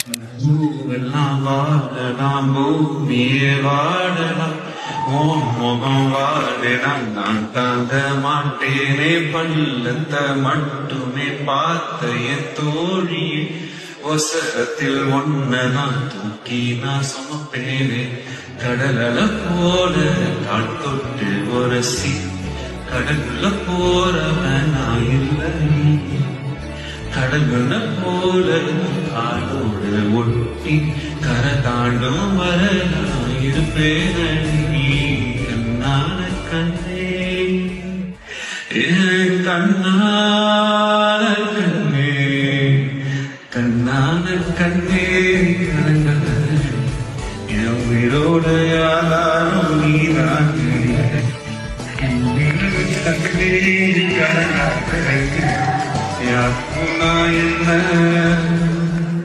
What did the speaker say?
பூவெல்லாம் வாழலாம் பூமியே வாழலாம் ஓம் முகம் வாழலாம் நான் தாங்க மாட்டேனே பள்ளத்தை மட்டுமே பார்த்த என் தோழியே ஒசரத்தில் ஒன்னதான் தூக்கி நான் சுமப்பேனே கடல போல கால் தொட்டு உரசி கடல்ல போறவன் நான் இல்லை கடல்கள போல காலோடு ஒட்டி கரை தாண்டும் வர நான் இருப்பேனி கண்ணான கண்ணே கண்ணான கண்ணே கண்ணான கண்ணே என் உயிரோட யாரும் நீதான் கண்ணே கண்ணா யாருனா என்ன